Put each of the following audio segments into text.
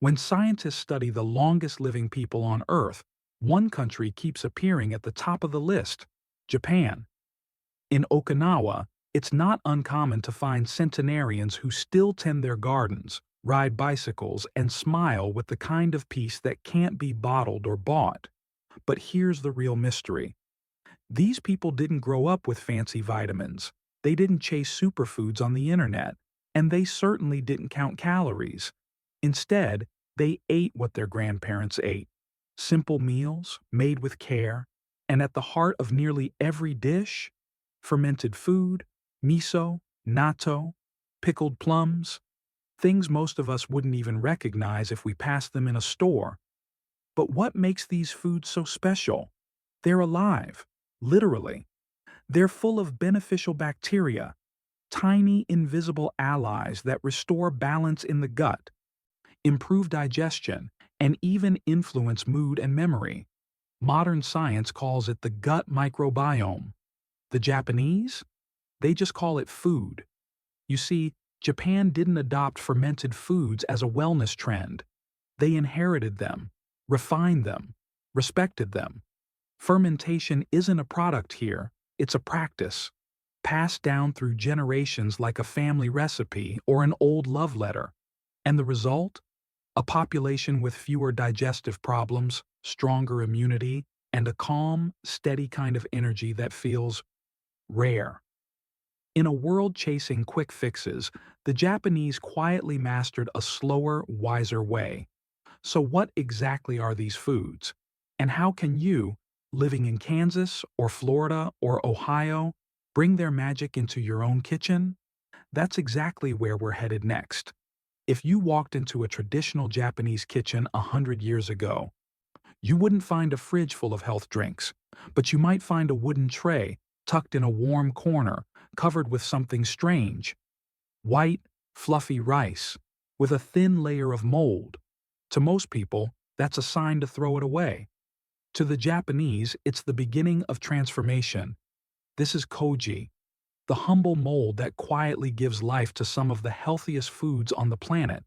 When scientists study the longest living people on Earth, one country keeps appearing at the top of the list: Japan. In Okinawa, it's not uncommon to find centenarians who still tend their gardens, ride bicycles, and smile with the kind of peace that can't be bottled or bought. But here's the real mystery. These people didn't grow up with fancy vitamins. They didn't chase superfoods on the internet, and they certainly didn't count calories. Instead, they ate what their grandparents ate: simple meals, made with care, and at the heart of nearly every dish: fermented food, miso, natto, pickled plums, things most of us wouldn't even recognize if we passed them in a store. But what makes these foods so special? They're alive, literally. They're full of beneficial bacteria, tiny invisible allies that restore balance in the gut, improve digestion, and even influence mood and memory. Modern science calls it the gut microbiome. The Japanese? They just call it food. You see, Japan didn't adopt fermented foods as a wellness trend. They inherited them, refined them, respected them. Fermentation isn't a product here, it's a practice, passed down through generations like a family recipe or an old love letter. And the result? A population with fewer digestive problems, stronger immunity, and a calm, steady kind of energy that feels rare. In a world chasing quick fixes, the Japanese quietly mastered a slower, wiser way. So what exactly are these foods? And how can you, living in Kansas or Florida or Ohio, bring their magic into your own kitchen? That's exactly where we're headed next. If you walked into a traditional Japanese kitchen 100 years ago, you wouldn't find a fridge full of health drinks, but you might find a wooden tray tucked in a warm corner, covered with something strange: white, fluffy rice, with a thin layer of mold. To most people, that's a sign to throw it away. To the Japanese, it's the beginning of transformation. This is koji, the humble mold that quietly gives life to some of the healthiest foods on the planet.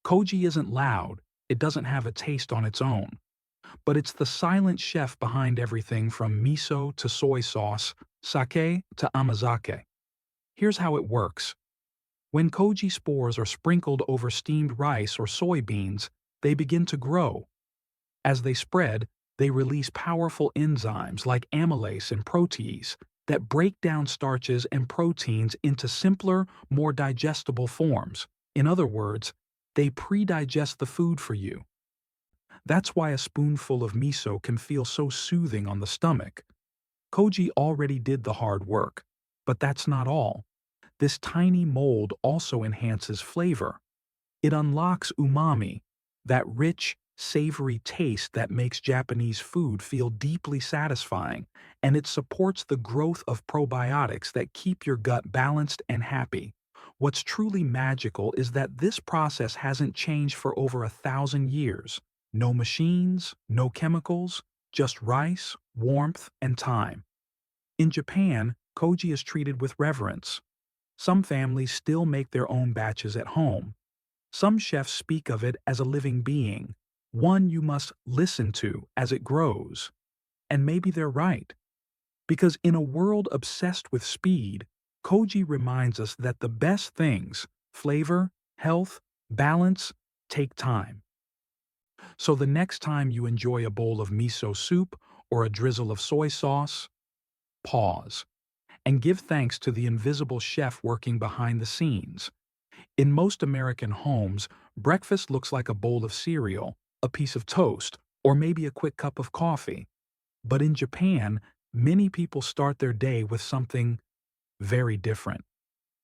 Koji isn't loud, it doesn't have a taste on its own. But it's the silent chef behind everything from miso to soy sauce, sake to amazake. Here's how it works. When koji spores are sprinkled over steamed rice or soybeans, they begin to grow. As they spread, they release powerful enzymes like amylase and protease that break down starches and proteins into simpler, more digestible forms. In other words, they pre-digest the food for you. That's why a spoonful of miso can feel so soothing on the stomach. Koji already did the hard work, but that's not all. This tiny mold also enhances flavor. It unlocks umami, that rich, savory taste that makes Japanese food feel deeply satisfying, and it supports the growth of probiotics that keep your gut balanced and happy. What's truly magical is that this process hasn't changed for over 1,000 years. No machines, no chemicals, just rice, warmth, and time. In Japan, koji is treated with reverence. Some families still make their own batches at home. Some chefs speak of it as a living being, one you must listen to as it grows. And maybe they're right. Because in a world obsessed with speed, koji reminds us that the best things, flavor, health, balance, take time. So the next time you enjoy a bowl of miso soup or a drizzle of soy sauce, pause and give thanks to the invisible chef working behind the scenes. In most American homes, breakfast looks like a bowl of cereal, a piece of toast, or maybe a quick cup of coffee. But in Japan, many people start their day with something very different: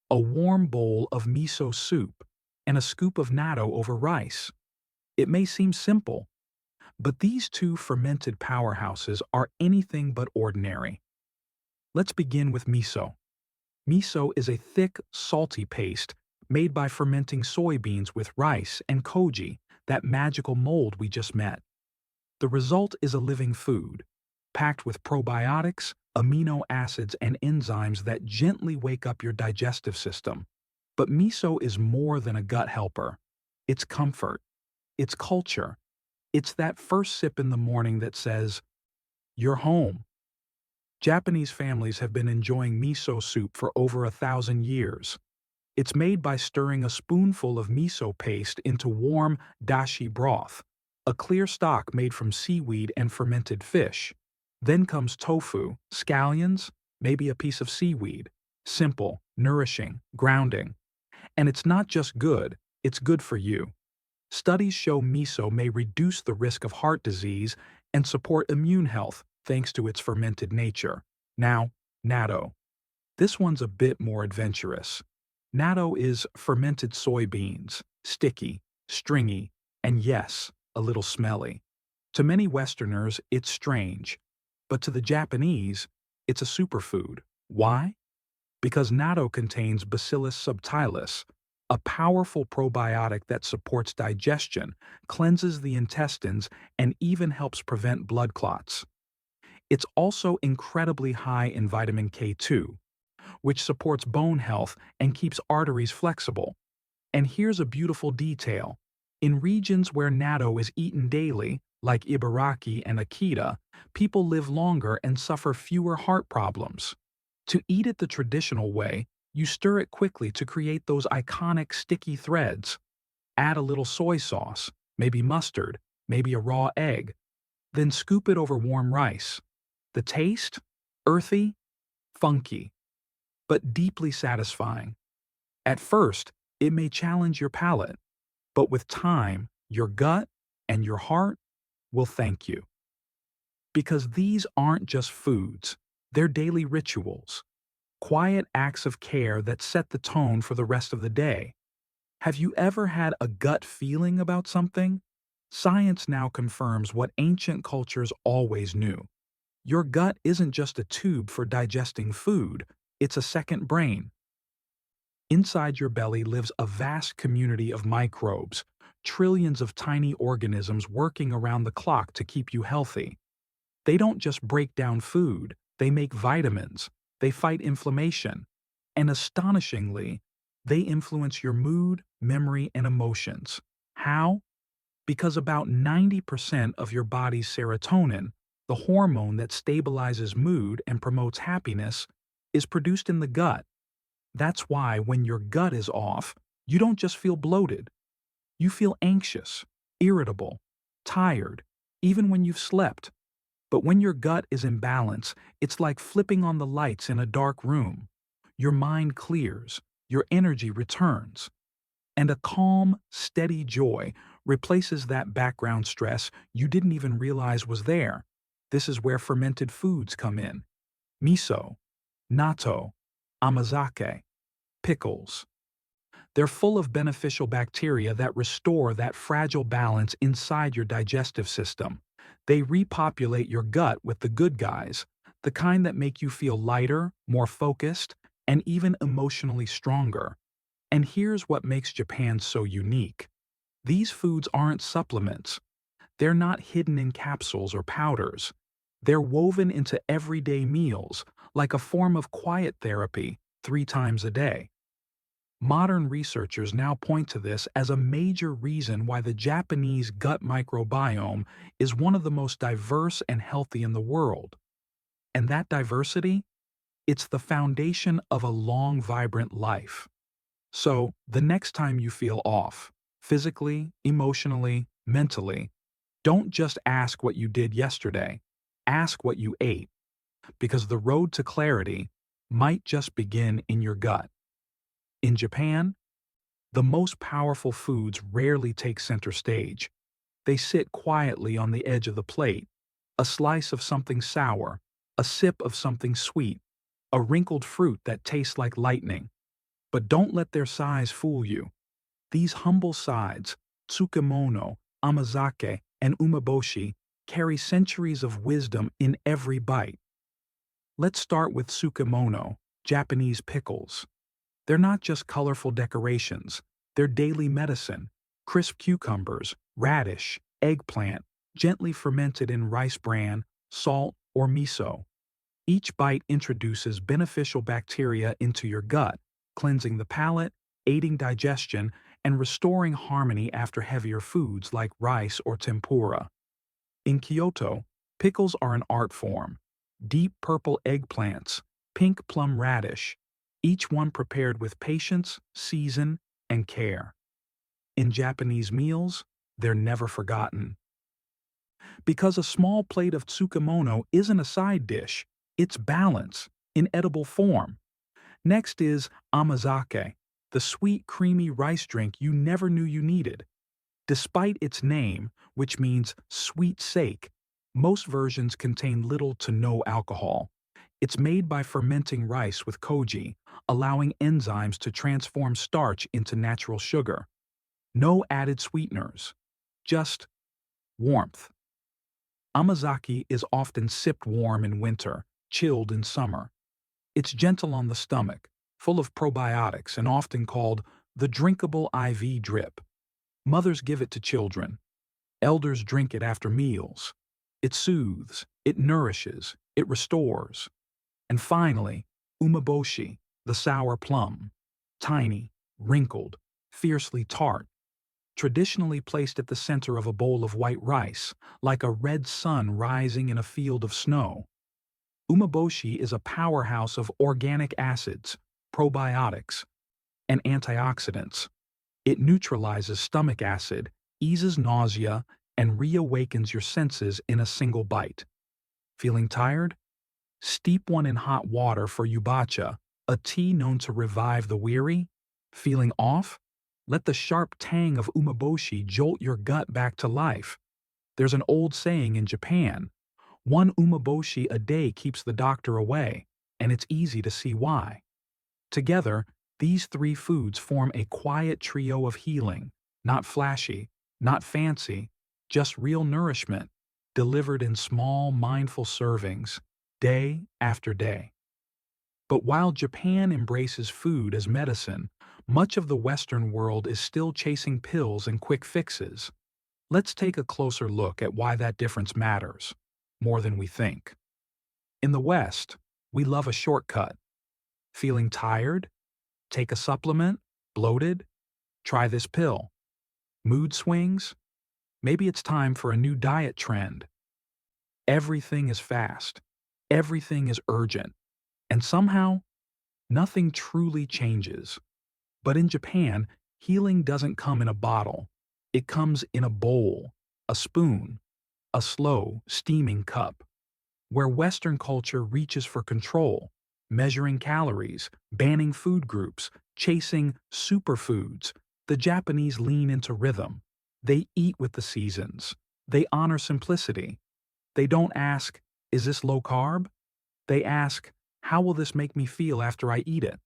a warm bowl of miso soup and a scoop of natto over rice. It may seem simple, but these two fermented powerhouses are anything but ordinary. Let's begin with miso. Miso is a thick, salty paste made by fermenting soybeans with rice and koji, that magical mold we just met. The result is a living food, packed with probiotics, amino acids, and enzymes that gently wake up your digestive system. But miso is more than a gut helper. It's comfort. It's culture. It's that first sip in the morning that says, "You're home." Japanese families have been enjoying miso soup for over 1,000 years. It's made by stirring a spoonful of miso paste into warm dashi broth, a clear stock made from seaweed and fermented fish. Then comes tofu, scallions, maybe a piece of seaweed. Simple, nourishing, grounding. And it's not just good, it's good for you. Studies show miso may reduce the risk of heart disease and support immune health thanks to its fermented nature. Now, natto. This one's a bit more adventurous. Natto is fermented soybeans, sticky, stringy, and yes, a little smelly. To many Westerners, it's strange, but to the Japanese, it's a superfood. Why? Because natto contains Bacillus subtilis, a powerful probiotic that supports digestion, cleanses the intestines, and even helps prevent blood clots. It's also incredibly high in vitamin K2, which supports bone health and keeps arteries flexible. And here's a beautiful detail. In regions where natto is eaten daily, like Ibaraki and Akita, people live longer and suffer fewer heart problems. To eat it the traditional way, you stir it quickly to create those iconic sticky threads. Add a little soy sauce, maybe mustard, maybe a raw egg. Then scoop it over warm rice. The taste? Earthy, funky, but deeply satisfying. At first, it may challenge your palate, but with time, your gut and your heart will thank you. Because these aren't just foods, they're daily rituals, quiet acts of care that set the tone for the rest of the day. Have you ever had a gut feeling about something? Science now confirms what ancient cultures always knew. Your gut isn't just a tube for digesting food, it's a second brain. Inside your belly lives a vast community of microbes, trillions of tiny organisms working around the clock to keep you healthy. They don't just break down food, they make vitamins, they fight inflammation, and astonishingly, they influence your mood, memory, and emotions. How? Because about 90% of your body's serotonin, the hormone that stabilizes mood and promotes happiness, is produced in the gut. That's why when your gut is off, you don't just feel bloated. You feel anxious, irritable, tired, even when you've slept. But when your gut is in balance, it's like flipping on the lights in a dark room. Your mind clears, your energy returns, and a calm, steady joy replaces that background stress you didn't even realize was there. This is where fermented foods come in. Miso, natto, Amazake, pickles. They're full of beneficial bacteria that restore that fragile balance inside your digestive system. They repopulate your gut with the good guys, the kind that make you feel lighter, more focused, and even emotionally stronger. And here's what makes Japan so unique. These foods aren't supplements. They're not hidden in capsules or powders. They're woven into everyday meals, like a form of quiet therapy 3 times a day. Modern researchers now point to this as a major reason why the Japanese gut microbiome is one of the most diverse and healthy in the world. And that diversity? It's the foundation of a long, vibrant life. So, the next time you feel off, physically, emotionally, mentally, don't just ask what you did yesterday. Ask what you ate, because the road to clarity might just begin in your gut. In Japan, the most powerful foods rarely take center stage. They sit quietly on the edge of the plate, a slice of something sour, a sip of something sweet, a wrinkled fruit that tastes like lightning. But don't let their size fool you. These humble sides, Tsukemono, Amazake, and Umeboshi, carry centuries of wisdom in every bite. Let's start with Tsukemono, Japanese pickles. They're not just colorful decorations, they're daily medicine. Crisp cucumbers, radish, eggplant, gently fermented in rice bran, salt, or miso. Each bite introduces beneficial bacteria into your gut, cleansing the palate, aiding digestion, and restoring harmony after heavier foods like rice or tempura. In Kyoto, pickles are an art form. Deep purple eggplants, pink plum radish, each one prepared with patience, season, and care. In Japanese meals, they're never forgotten. Because a small plate of Tsukemono isn't a side dish, it's balance, in edible form. Next is Amazake, the sweet, creamy rice drink you never knew you needed. Despite its name, which means sweet sake, most versions contain little to no alcohol. It's made by fermenting rice with koji, allowing enzymes to transform starch into natural sugar. No added sweeteners, just warmth. Amazake is often sipped warm in winter, chilled in summer. It's gentle on the stomach, full of probiotics and often called the drinkable IV drip. Mothers give it to children. Elders drink it after meals. It soothes, it nourishes, it restores. And finally, Umeboshi, the sour plum. Tiny, wrinkled, fiercely tart. Traditionally placed at the center of a bowl of white rice, like a red sun rising in a field of snow. Umeboshi is a powerhouse of organic acids, probiotics, and antioxidants. It neutralizes stomach acid, eases nausea, and reawakens your senses in a single bite. Feeling tired? Steep one in hot water for yubacha, a tea known to revive the weary. Feeling off? Let the sharp tang of umeboshi jolt your gut back to life. There's an old saying in Japan, one umeboshi a day keeps the doctor away, and it's easy to see why. Together, these three foods form a quiet trio of healing, not flashy, not fancy, just real nourishment, delivered in small, mindful servings, day after day. But while Japan embraces food as medicine, much of the Western world is still chasing pills and quick fixes. Let's take a closer look at why that difference matters, more than we think. In the West, we love a shortcut. Feeling tired? Take a supplement? Bloated? Try this pill. Mood swings? Maybe it's time for a new diet trend. Everything is fast. Everything is urgent. And somehow, nothing truly changes. But in Japan, healing doesn't come in a bottle. It comes in a bowl, a spoon, a slow, steaming cup. Where Western culture reaches for control, measuring calories, banning food groups, chasing superfoods, the Japanese lean into rhythm. They eat with the seasons. They honor simplicity. They don't ask, is this low carb? They ask, how will this make me feel after I eat it?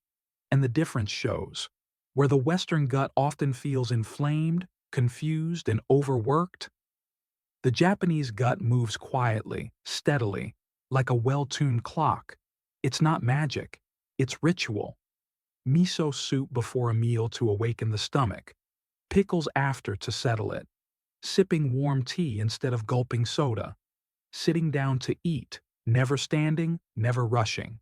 And the difference shows. Where the Western gut often feels inflamed, confused, and overworked, the Japanese gut moves quietly, steadily, like a well-tuned clock. It's not magic, it's ritual. Miso soup before a meal to awaken the stomach, pickles after to settle it, sipping warm tea instead of gulping soda, sitting down to eat, never standing, never rushing.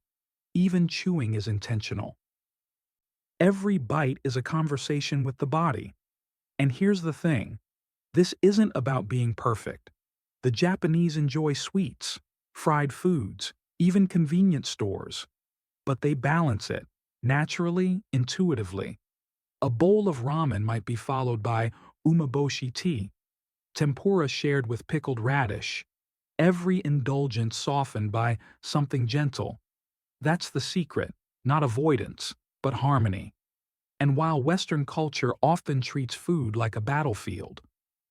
Even chewing is intentional. Every bite is a conversation with the body. And here's the thing. This isn't about being perfect. The Japanese enjoy sweets, fried foods, even convenience stores. But they balance it, naturally, intuitively. A bowl of ramen might be followed by umeboshi tea, tempura shared with pickled radish, every indulgence softened by something gentle. That's the secret, not avoidance, but harmony. And while Western culture often treats food like a battlefield,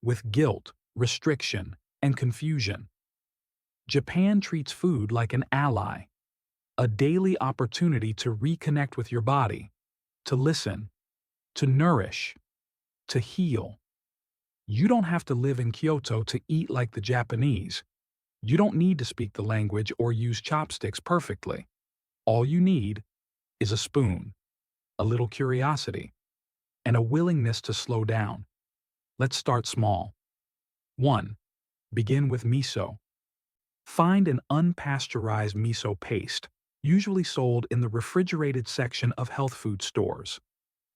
with guilt, restriction, and confusion, Japan treats food like an ally, a daily opportunity to reconnect with your body, to listen, to nourish, to heal. You don't have to live in Kyoto to eat like the Japanese. You don't need to speak the language or use chopsticks perfectly. All you need is a spoon, a little curiosity, and a willingness to slow down. Let's start small. 1. Begin with miso. Find an unpasteurized miso paste, usually sold in the refrigerated section of health food stores.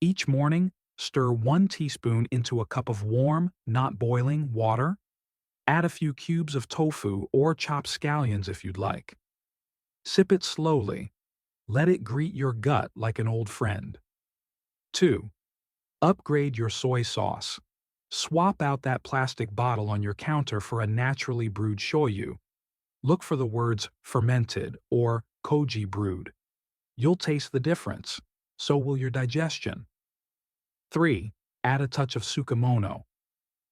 Each morning, Stir 1 teaspoon into a cup of warm, not boiling, water. Add a few cubes of tofu or chopped scallions if you'd like. Sip it slowly. Let it greet your gut like an old friend. 2. Upgrade your soy sauce. Swap out that plastic bottle on your counter for a naturally brewed shoyu. Look for the words fermented or koji brewed. You'll taste the difference. So will your digestion. 3. Add a touch of Tsukemono.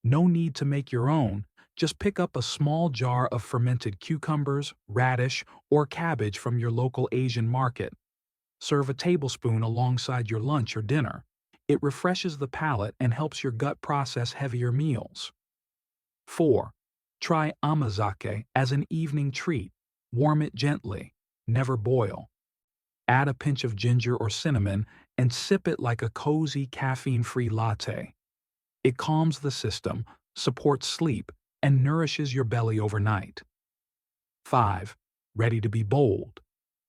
No need to make your own. Just pick up a small jar of fermented cucumbers, radish, or cabbage from your local Asian market. Serve a tablespoon alongside your lunch or dinner. It refreshes the palate and helps your gut process heavier meals. 4. Try Amazake as an evening treat. Warm it gently. Never boil. Add a pinch of ginger or cinnamon and sip it like a cozy caffeine-free latte. It calms the system, supports sleep, and nourishes your belly overnight. 5. Ready to be bold?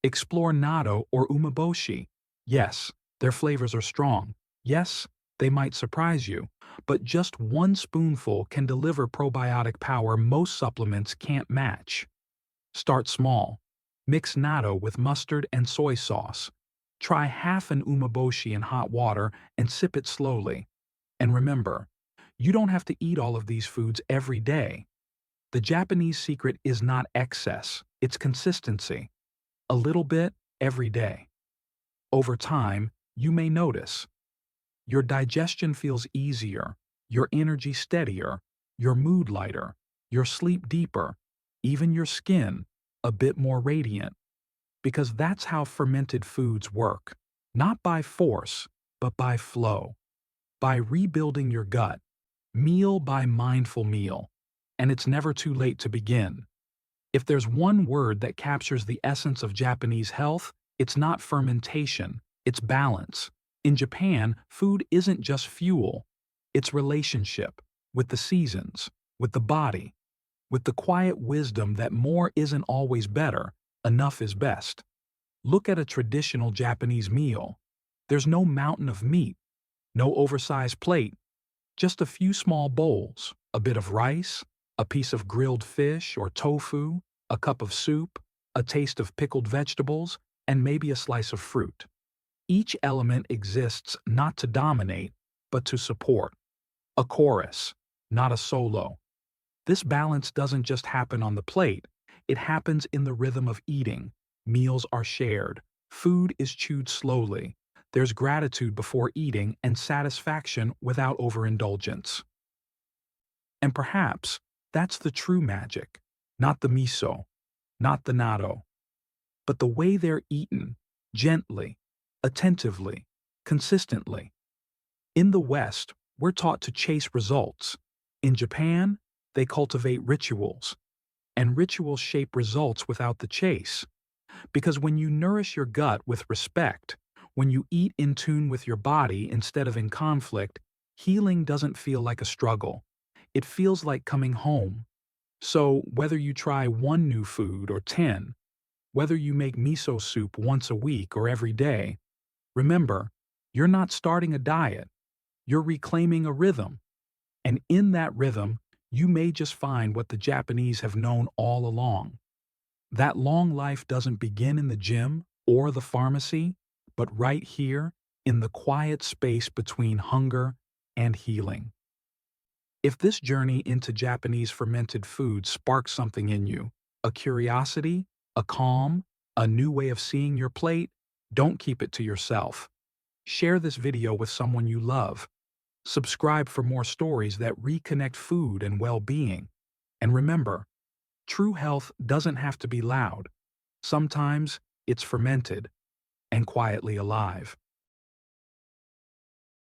Explore Natto or Umeboshi. Yes, their flavors are strong. Yes, they might surprise you, but just 1 spoonful can deliver probiotic power most supplements can't match. Start small. Mix natto with mustard and soy sauce. Try half an umeboshi in hot water and sip it slowly. And remember, you don't have to eat all of these foods every day. The Japanese secret is not excess, it's consistency. A little bit every day. Over time, you may notice. Your digestion feels easier, your energy steadier, your mood lighter, your sleep deeper, even your skin a bit more radiant. Because that's how fermented foods work. Not by force, but by flow. By rebuilding your gut, meal by mindful meal. And it's never too late to begin. If there's one word that captures the essence of Japanese health, it's not fermentation, it's balance. In Japan, food isn't just fuel, it's relationship with the seasons, with the body, with the quiet wisdom that more isn't always better, enough is best. Look at a traditional Japanese meal. There's no mountain of meat, no oversized plate, just a few small bowls, a bit of rice, a piece of grilled fish or tofu, a cup of soup, a taste of pickled vegetables, and maybe a slice of fruit. Each element exists not to dominate, but to support. A chorus, not a solo. This balance doesn't just happen on the plate, it happens in the rhythm of eating. Meals are shared, food is chewed slowly, there's gratitude before eating and satisfaction without overindulgence. And perhaps that's the true magic, not the miso, not the natto, but the way they're eaten, gently, attentively, consistently. In the West, we're taught to chase results. In Japan, they cultivate rituals. And rituals shape results without the chase. Because when you nourish your gut with respect, when you eat in tune with your body instead of in conflict, healing doesn't feel like a struggle. It feels like coming home. So, whether you try 1 new food or 10, whether you make miso soup once a week or every day, remember, you're not starting a diet. You're reclaiming a rhythm. And in that rhythm, you may just find what the Japanese have known all along. That long life doesn't begin in the gym or the pharmacy, but right here in the quiet space between hunger and healing. If this journey into Japanese fermented food sparks something in you, a curiosity, a calm, a new way of seeing your plate, don't keep it to yourself. Share this video with someone you love. Subscribe for more stories that reconnect food and well-being. And remember, true health doesn't have to be loud. Sometimes it's fermented and quietly alive.